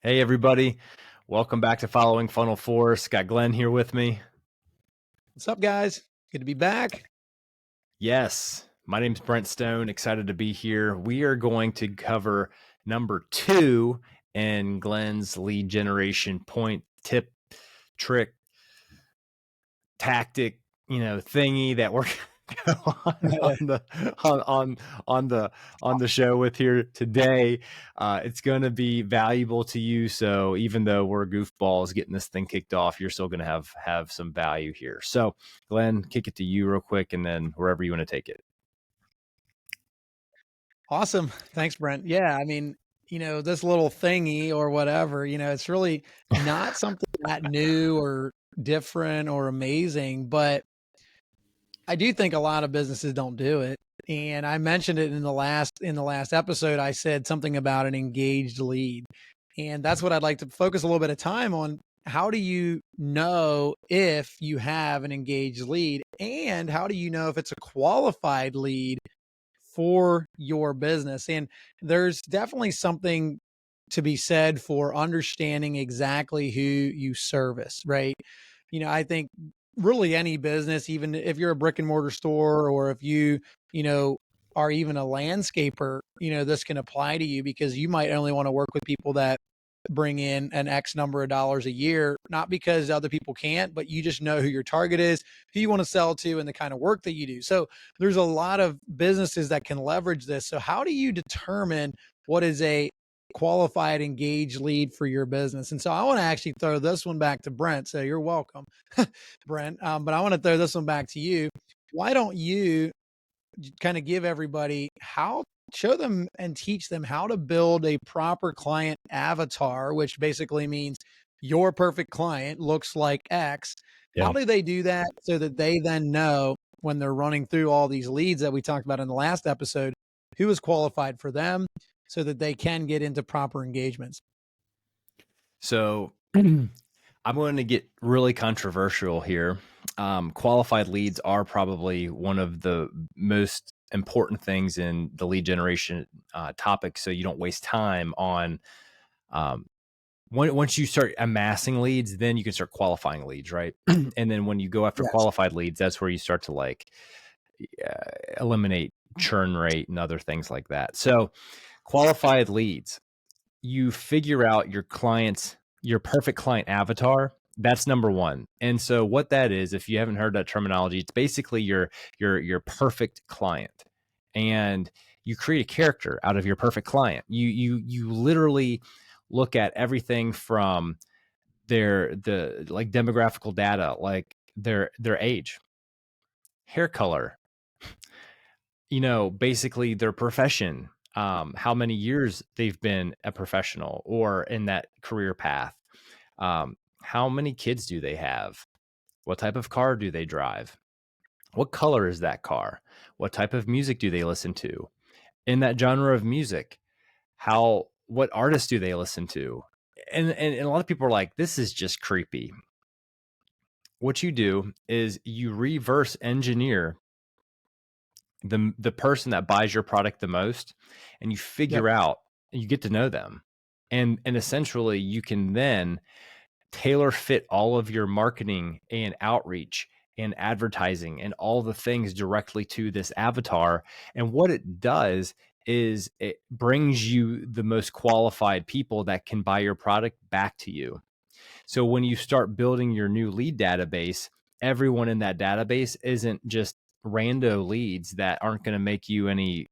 Hey, everybody. Welcome back to Following Funnel Force. Got Glenn here with me. What's up, guys? Good to be back. Yes, my name's Brent Stone. Excited to be here. We are going to cover number 2 in Glenn's lead generation point, tip, trick, tactic, thingy that we're on the show with here today. It's going to be valuable to you. So even though we're goofballs getting this thing kicked off, you're still going to have some value here. So Glenn, kick it to you real quick, and then wherever you want to take it. Awesome. Thanks, Brent. Yeah, I mean, this little thingy or whatever, it's really not something that new or different or amazing, but I do think a lot of businesses don't do it. And I mentioned it in the last episode. I said something about an engaged lead. And that's what I'd like to focus a little bit of time on. How do you know if you have an engaged lead? And how do you know if it's a qualified lead for your business? And there's definitely something to be said for understanding exactly who you service, right? I think really any business, even if you're a brick and mortar store or if you are even a landscaper, this can apply to you because you might only want to work with people that bring in an X number of dollars a year, not because other people can't, but you just know who your target is, who you want to sell to, and the kind of work that you do. So there's a lot of businesses that can leverage this. So how do you determine what is a qualified engaged lead for your business? And so I want to actually throw this one back to Brent. So you're welcome, Brent. But I want to throw this one back to you. Why don't you kind of give everybody show them and teach them how to build a proper client avatar, which basically means your perfect client looks like X. Yeah. How do they do that so that they then know when they're running through all these leads that we talked about in the last episode, who is qualified for them so that they can get into proper engagements? So I'm going to get really controversial here. Qualified leads are probably one of the most important things in the lead generation topic. So you don't waste time on once you start amassing leads, then you can start qualifying leads, right? And then when you go after qualified leads, that's where you start to eliminate churn rate and other things like that. So qualified leads, you figure out your perfect client avatar. That's number one. And so what that is, if you haven't heard that terminology, it's basically your perfect client. And you create a character out of your perfect client. You literally look at everything from their demographical data, like their age, hair color, basically their profession, how many years they've been a professional or in that career path, how many kids do they have, what type of car do they drive, what color is that car, what type of music do they listen to in that genre of music, what artists do they listen to, and a lot of people are like, this is just creepy. What you do is you reverse engineer the person that buys your product the most, and you figure out, you get to know them, and essentially you can then tailor fit all of your marketing and outreach and advertising and all the things directly to this avatar. And what it does is it brings you the most qualified people that can buy your product back to you. So when you start building your new lead database, everyone in that database isn't just rando leads that aren't going to make you any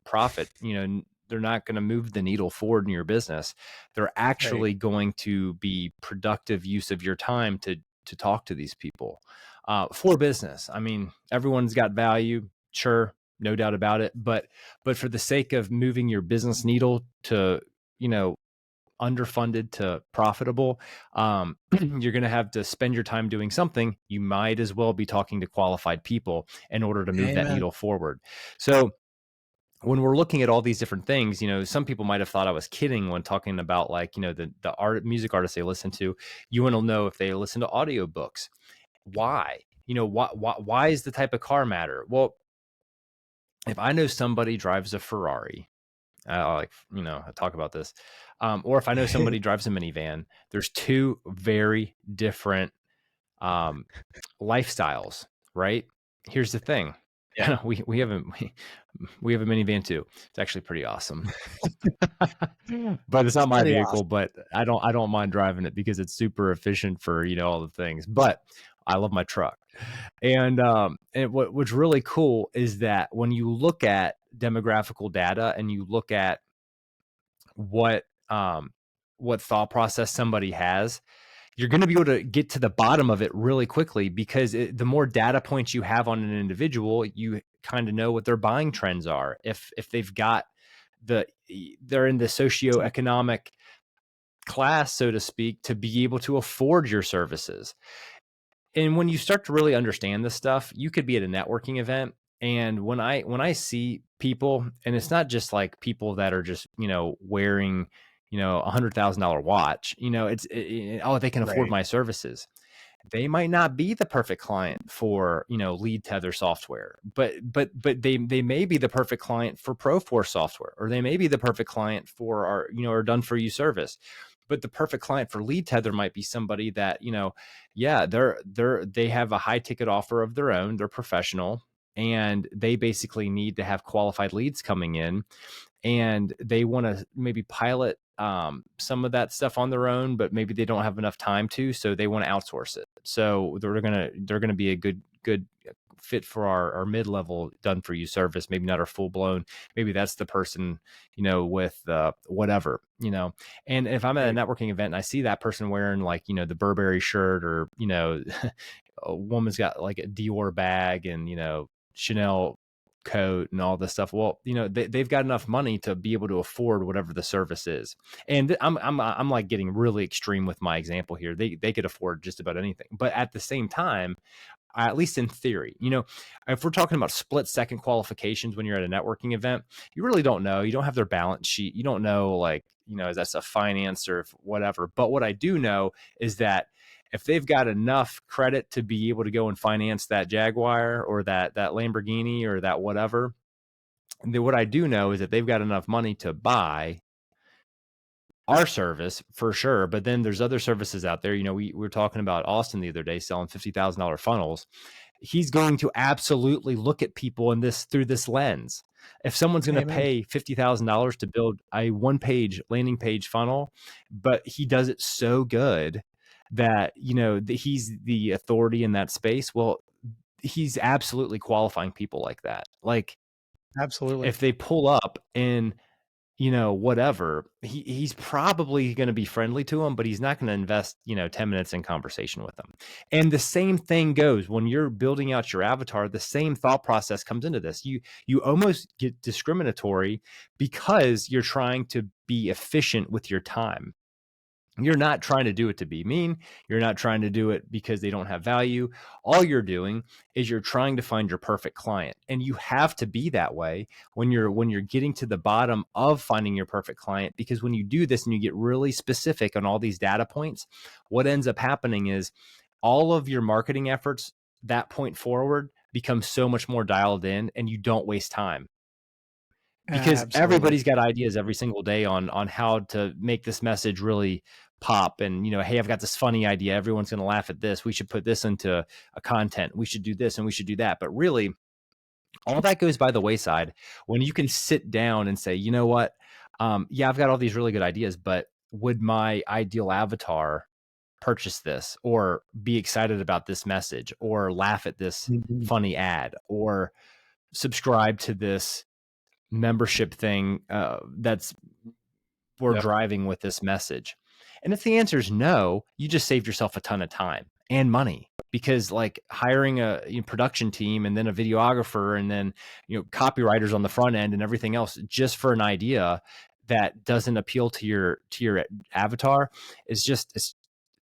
profit. They're not going to move the needle forward in your business. They're actually going to be productive use of your time to talk to these people for business. I mean, everyone's got value, sure, no doubt about it. But for the sake of moving your business needle to, underfunded to profitable, you're going to have to spend your time doing something. You might as well be talking to qualified people in order to move that needle forward. So when we're looking at all these different things, some people might have thought I was kidding when talking about the music artists they listen to. You want to know if they listen to audiobooks. Why? Why is the type of car matter? Well, if I know somebody drives a Ferrari, I talk about this. Or if I know somebody drives a minivan, there's two very different lifestyles, right? Here's the thing. Yeah. We have a minivan too. It's actually pretty awesome. But it's It's not my pretty vehicle, awesome. but I don't mind driving it because it's super efficient for, all the things. But I love my truck. And what's really cool is that when you look at demographical data and you look at what what thought process somebody has, you're going to be able to get to the bottom of it really quickly because the more data points you have on an individual, you kind of know what their buying trends are. If they've got they're in the socioeconomic class, so to speak, to be able to afford your services. And when you start to really understand this stuff, you could be at a networking event. And when I see people, and it's not just like people that are just, wearing, $100,000 watch, oh, they can afford Right. my services. They might not be the perfect client for, lead tether software, but they may be the perfect client for Proforce software, or they may be the perfect client for our done for you service. But the perfect client for lead tether might be somebody that, yeah, they have a high ticket offer of their own, they're professional, and they basically need to have qualified leads coming in, and they want to maybe pilot some of that stuff on their own, but maybe they don't have enough time to, so they want to outsource it. So they're gonna be a good fit for our mid-level done for you service, maybe not our full-blown. Maybe that's the person, with whatever, and if I'm at a Right. networking event and I see that person wearing, like, the Burberry shirt, or a woman's got like a Dior bag and, Chanel coat and all this stuff. Well, they've got enough money to be able to afford whatever the service is. And I'm like getting really extreme with my example here. They could afford just about anything. But at the same time, at least in theory, if we're talking about split second qualifications when you're at a networking event, you really don't know. You don't have their balance sheet. You don't know, like, is that a finance or whatever. But what I do know is that if they've got enough credit to be able to go and finance that Jaguar or that Lamborghini or that whatever, then what I do know is that they've got enough money to buy our service for sure. But then there's other services out there. We were talking about Austin the other day selling $50,000 funnels. He's going to absolutely look at people through this lens. If someone's going to Amen. pay $50,000 to build a one-page landing page funnel, but he does it so good that, he's the authority in that space, well, he's absolutely qualifying people like that. Like, Absolutely. if they pull up and, whatever, he's probably going to be friendly to him, but he's not going to invest, 10 minutes in conversation with them. And the same thing goes when you're building out your avatar. The same thought process comes into this. You almost get discriminatory because you're trying to be efficient with your time. You're not trying to do it to be mean. You're not trying to do it because they don't have value. All you're doing is you're trying to find your perfect client. And you have to be that way when you're getting to the bottom of finding your perfect client, because when you do this and you get really specific on all these data points, what ends up happening is all of your marketing efforts that point forward become so much more dialed in, and you don't waste time, because Absolutely. everybody's got ideas every single day on how to make this message really pop. And, hey, I've got this funny idea. Everyone's going to laugh at this. We should put this into a content. We should do this and we should do that. But really, all that goes by the wayside when you can sit down and say, you know what? Yeah, I've got all these really good ideas, but would my ideal avatar purchase this, or be excited about this message, or laugh at this Mhm. funny ad, or subscribe to this membership thing that's we're Yep. driving with this message? And if the answer is no, you just saved yourself a ton of time and money, because, like, hiring a production team and then a videographer and then copywriters on the front end and everything else just for an idea that doesn't appeal to your avatar is just, it's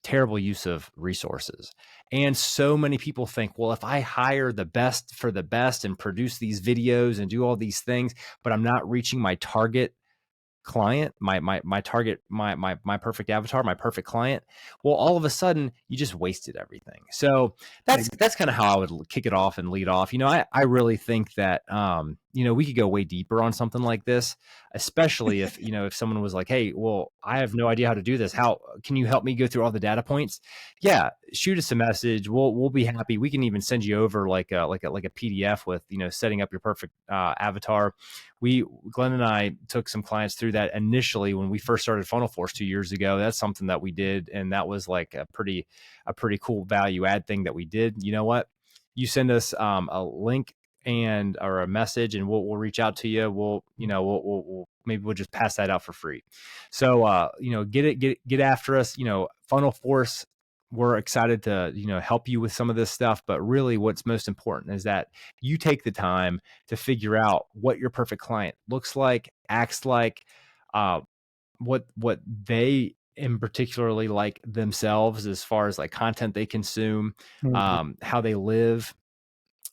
terrible use of resources. And so many people think, well, if I hire the best for the best and produce these videos and do all these things, but I'm not reaching my target client, my target, my perfect avatar, my perfect client, well, all of a sudden you just wasted everything. So that's kind of how I would kick it off and lead off. I really think that we could go way deeper on something like this, especially if, if someone was like, hey, well, I have no idea how to do this. How can you help me go through all the data points? Yeah, shoot us a message. We'll be happy. We can even send you over like a PDF with, setting up your perfect avatar. Glenn and I took some clients through that initially when we first started Funnel Force 2 years ago. That's something that we did, and that was like a pretty cool value add thing that we did. You know what? You send us a link or a message, and we'll reach out to you. We'll maybe we'll just pass that out for free. So get after us. Funnel Force, we're excited to help you with some of this stuff, but really what's most important is that you take the time to figure out what your perfect client looks like, acts like, what they in particularly like themselves as far as like content they consume, how they live,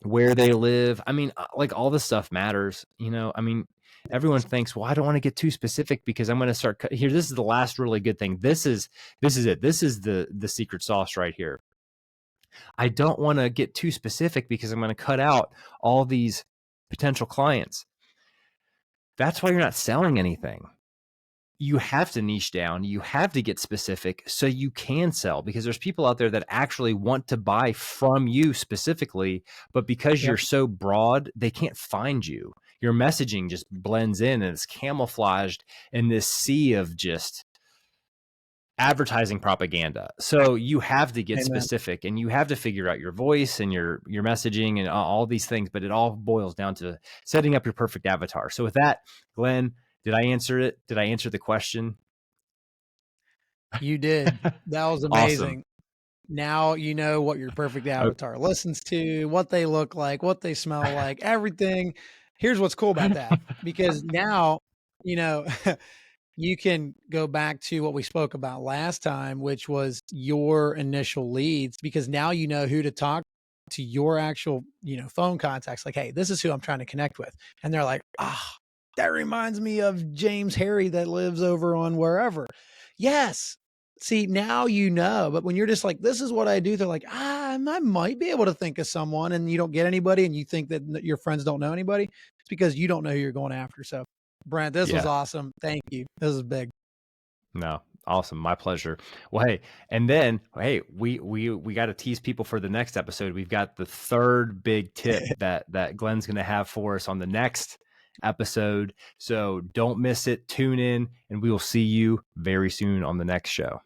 where they live. I mean, like all this stuff matters, I mean, everyone thinks, well, I don't want to get too specific because I'm going to start here. This is the last really good thing. This is it. This is the secret sauce right here. I don't want to get too specific because I'm going to cut out all these potential clients. That's why you're not selling anything. You have to niche down. You have to get specific so you can sell, because there's people out there that actually want to buy from you specifically, but because you're so broad, they can't find you. Your messaging just blends in and it's camouflaged in this sea of just advertising propaganda. So you have to get specific, and you have to figure out your voice and your messaging and all these things, but it all boils down to setting up your perfect avatar. So with that, Glenn, did I answer it? Did I answer the question? You did. That was amazing. Awesome. Now you know what your perfect avatar listens to, what they look like, what they smell like, everything. Here's what's cool about that, because now, you can go back to what we spoke about last time, which was your initial leads, because now you know who to talk to, your actual, phone contacts. Like, hey, this is who I'm trying to connect with. And they're like, that reminds me of James Harry that lives over on wherever. Yes. See, now you know. But when you're just like, this is what I do, they're like, I might be able to think of someone, and you don't get anybody, and you think that your friends don't know anybody. It's because you don't know who you're going after. So, Brent, this was awesome. Thank you. This is big. No, awesome. My pleasure. Well, hey, and then, hey, we got to tease people for the next episode. We've got the third big tip that Glenn's going to have for us on the next episode. So don't miss it. Tune in, and we will see you very soon on the next show.